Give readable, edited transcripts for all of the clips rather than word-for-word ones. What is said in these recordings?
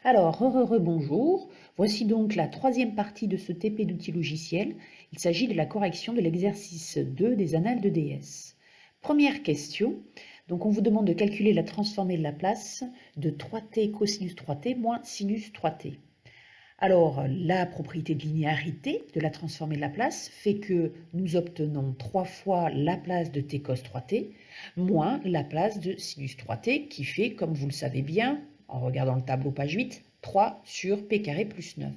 Alors, bonjour. Voici donc la troisième partie de ce TP d'outils logiciels. Il s'agit de la correction de l'exercice 2 des annales de DS. Première question. Donc, on vous demande de calculer la transformée de Laplace de 3t cosinus 3t moins sinus 3t. Alors, la propriété de linéarité de la transformée de Laplace fait que nous obtenons 3 fois Laplace de t cos 3t moins Laplace de sinus 3t qui fait, comme vous le savez bien, en regardant le tableau page 8, 3 sur p carré plus 9.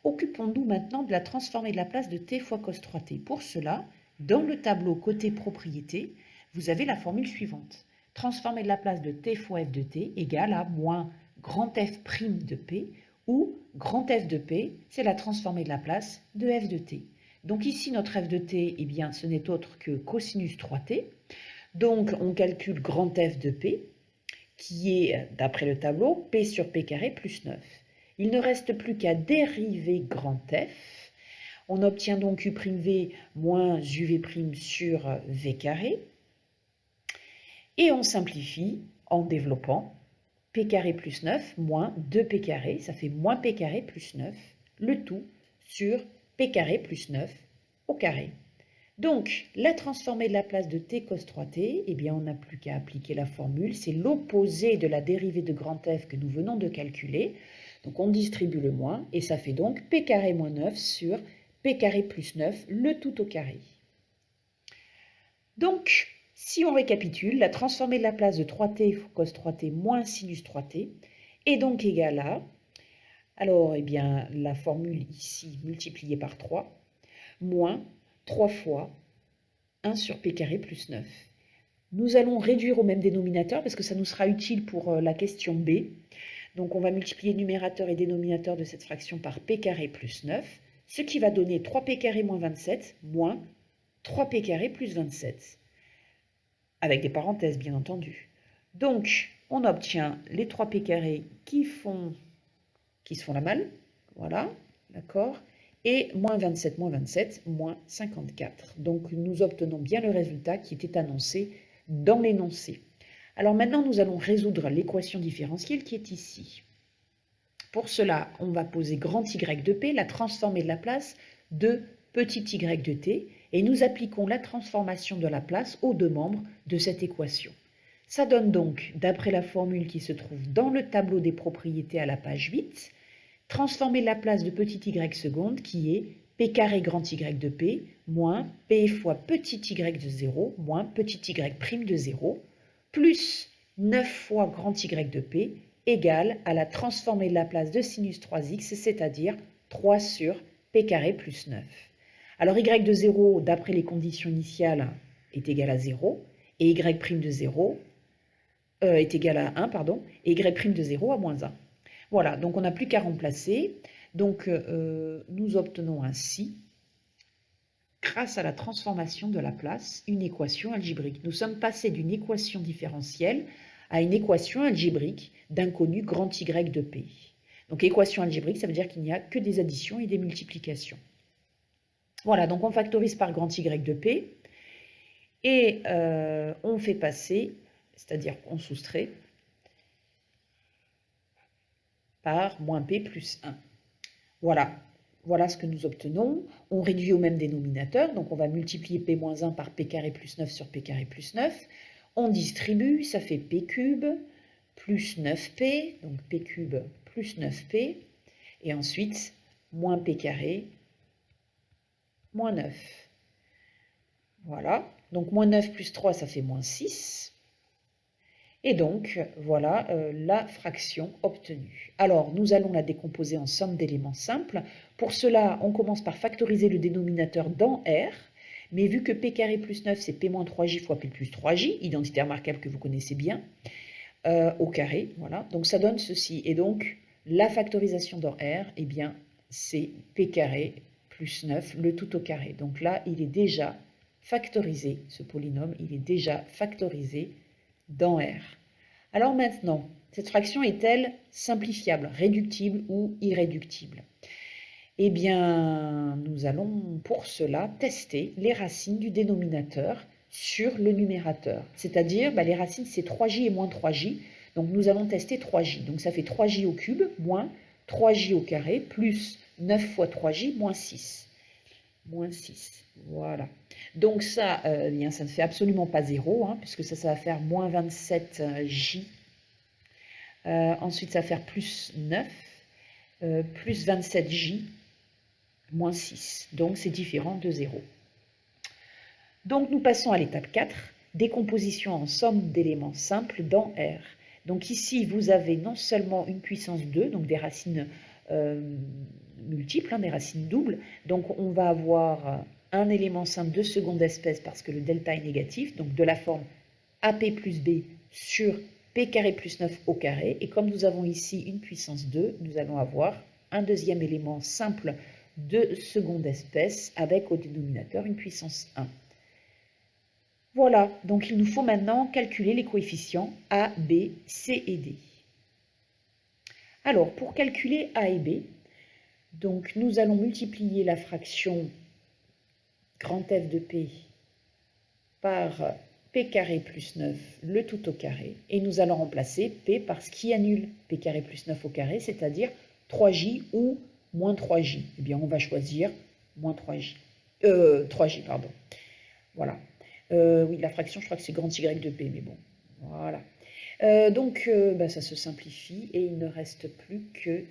Occupons-nous maintenant de la transformée de Laplace de t fois cos 3t. Pour cela, dans le tableau côté propriété, vous avez la formule suivante. Transformée de Laplace de t fois f de t égale à moins grand F' de p, où grand F de P, c'est la transformée de Laplace de f de t. Donc ici, notre f de t, eh bien, ce n'est autre que cosinus 3t. Donc, on calcule grand F de P, qui est, d'après le tableau, P sur P carré plus 9. Il ne reste plus qu'à dériver grand F. On obtient donc U'V moins UV' sur V carré. Et on simplifie en développant p carré plus 9 moins 2p carré, ça fait moins p carré plus 9, le tout sur p carré plus 9 au carré. Donc, la transformée de Laplace de t cos 3t, eh bien, on n'a plus qu'à appliquer la formule, c'est l'opposé de la dérivée de grand F que nous venons de calculer. Donc, on distribue le moins, et ça fait donc p carré moins 9 sur p carré plus 9, le tout au carré. Donc, si on récapitule, la transformée de Laplace de 3t cos 3t moins sinus 3t est donc égale à, alors, eh bien, la formule ici multipliée par 3, moins 3 fois 1 sur p carré plus 9. Nous allons réduire au même dénominateur parce que ça nous sera utile pour la question B. Donc, on va multiplier numérateur et dénominateur de cette fraction par p carré plus 9, ce qui va donner 3p carré moins 27 moins 3p carré plus 27. Avec des parenthèses, bien entendu. Donc, on obtient les 3p carrés qui se font la malle. Voilà, d'accord. Et moins 27, moins 54. Donc, nous obtenons bien le résultat qui était annoncé dans l'énoncé. Alors maintenant, nous allons résoudre l'équation différentielle qui est ici. Pour cela, on va poser grand Y de P, la transformée de Laplace de petit y de t, et nous appliquons la transformation de Laplace aux deux membres de cette équation. Ça donne donc, d'après la formule qui se trouve dans le tableau des propriétés à la page 8, transformer Laplace de petit y seconde qui est p carré grand y de p moins p fois petit y de 0 moins petit y prime de 0 plus 9 fois grand y de p égale à la transformée de Laplace de sinus 3x, c'est-à-dire 3 sur p carré plus 9. Alors y de 0, d'après les conditions initiales, est égal à 0, et y' de 0 est égal à 1, pardon, et y' de 0 à moins 1. Voilà, donc on n'a plus qu'à remplacer. Donc nous obtenons ainsi, grâce à la transformation de Laplace, une équation algébrique. Nous sommes passés d'une équation différentielle à une équation algébrique d'un connu grand Y de P. Donc équation algébrique, ça veut dire qu'il n'y a que des additions et des multiplications. Voilà, donc on factorise par grand Y de P et on fait passer, c'est-à-dire qu'on soustrait par moins P plus 1. Voilà, voilà ce que nous obtenons. On réduit au même dénominateur, donc on va multiplier P moins 1 par P carré plus 9 sur P carré plus 9. On distribue, ça fait P cube plus 9P, donc P cube plus 9P, et ensuite moins P carré moins 9. Voilà, donc moins 9 plus 3, ça fait moins 6. Et donc, voilà la fraction obtenue. Alors, nous allons la décomposer en somme d'éléments simples. Pour cela, on commence par factoriser le dénominateur dans R. Mais vu que P carré plus 9, c'est P moins 3J fois P plus 3J, identité remarquable que vous connaissez bien, au carré, voilà. Donc, ça donne ceci. Et donc, la factorisation dans R, eh bien, c'est P carré plus 9, le tout au carré. Donc là, il est déjà factorisé, ce polynôme, il est déjà factorisé dans R. Alors maintenant, cette fraction est-elle simplifiable, réductible ou irréductible? Eh bien, nous allons pour cela tester les racines du dénominateur sur le numérateur. C'est-à-dire, les racines, c'est 3j et moins 3j. Donc nous allons tester 3j. Donc ça fait 3j au cube moins 3j au carré plus 9 fois 3j moins 6. Moins 6, voilà. Donc ça, bien, ça ne fait absolument pas 0, hein, puisque ça va faire moins 27j. Ensuite, ça va faire plus 9, plus 27j, moins 6. Donc c'est différent de 0. Donc nous passons à l'étape 4, décomposition en somme d'éléments simples dans R. Donc ici, vous avez non seulement une puissance 2, donc des racines multiples, hein, des racines doubles. Donc on va avoir un élément simple de seconde espèce parce que le delta est négatif, donc de la forme AP plus B sur P carré plus 9 au carré. Et comme nous avons ici une puissance 2, nous allons avoir un deuxième élément simple de seconde espèce avec au dénominateur une puissance 1. Voilà, donc il nous faut maintenant calculer les coefficients A, B, C et D. Alors, pour calculer A et B, donc nous allons multiplier la fraction grand F de P par P carré plus 9, le tout au carré, et nous allons remplacer P par ce qui annule P carré plus 9 au carré, c'est-à-dire 3J ou moins 3J. Eh bien, on va choisir moins 3J. 3J, pardon. Voilà. Oui, la fraction, je crois que c'est grand Y de P, mais bon, voilà. Donc, ça se simplifie et il ne reste plus que,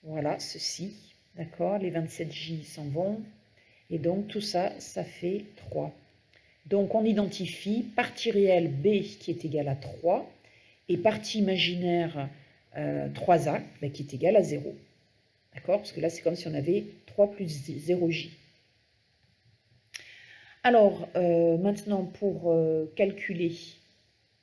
voilà, ceci, d'accord, les 27J s'en vont, et donc tout ça, ça fait 3. Donc, on identifie partie réelle B qui est égale à 3, et partie imaginaire 3A qui est égale à 0. D'accord? Parce que là, c'est comme si on avait 3 plus 0J. Alors, maintenant, pour calculer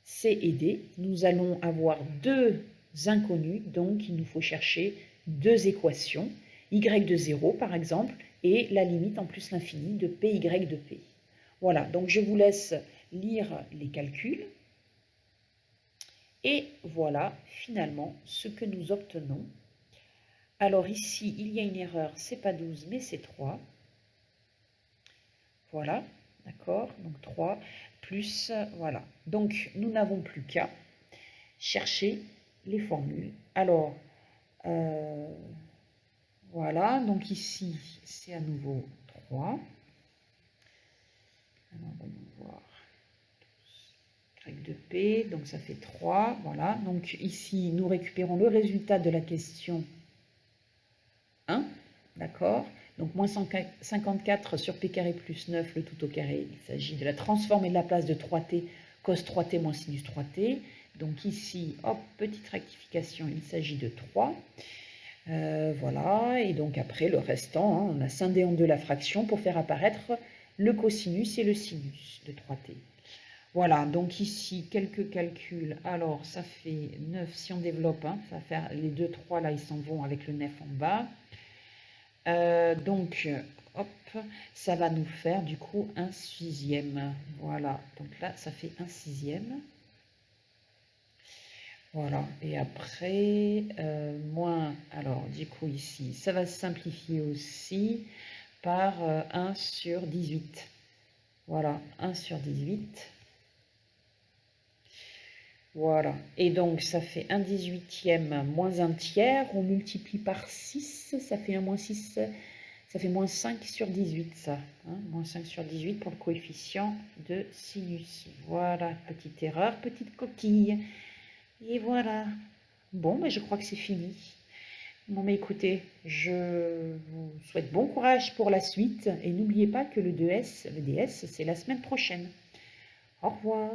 C et D, nous allons avoir deux inconnus, donc il nous faut chercher deux équations, y de 0 par exemple, et la limite en plus l'infini de py de p. Voilà, donc je vous laisse lire les calculs. Et voilà finalement ce que nous obtenons. Alors ici, il y a une erreur, c'est pas 12 mais c'est 3. Voilà, d'accord, donc 3 plus, voilà. Donc nous n'avons plus qu'à chercher les formules. Alors, voilà, donc ici, c'est à nouveau 3. Alors, voyons voir. Y de P, donc ça fait 3, voilà. Donc ici, nous récupérons le résultat de la question 1, d'accord. Donc moins 54 sur P carré plus 9, le tout au carré. Il s'agit de la transformée de la place de 3t, cos 3t moins sinus 3t. Donc ici, hop, petite rectification, il s'agit de 3. Voilà, et donc après le restant, hein, on a scindé en deux la fraction pour faire apparaître le cosinus et le sinus de 3t. Voilà, donc ici, quelques calculs. Alors, ça fait 9, si on développe, hein, ça va faire les 2, 3, là, ils s'en vont avec le 9 en bas. Donc, hop, ça va nous faire, du coup, un sixième. Voilà, donc là, ça fait un sixième. Voilà, et après, moins, alors, du coup, ici, ça va se simplifier aussi par 1 sur 18. Voilà, 1 sur 18. Voilà, et donc ça fait 1/18e moins 1 tiers, on multiplie par 6, ça fait 1 moins 6, ça fait moins 5 sur 18 ça, hein, moins 5 sur 18 pour le coefficient de sinus. Voilà, petite erreur, petite coquille, et voilà. Bon, mais je crois que c'est fini. Bon, mais écoutez, je vous souhaite bon courage pour la suite, et n'oubliez pas que le DS, c'est la semaine prochaine. Au revoir.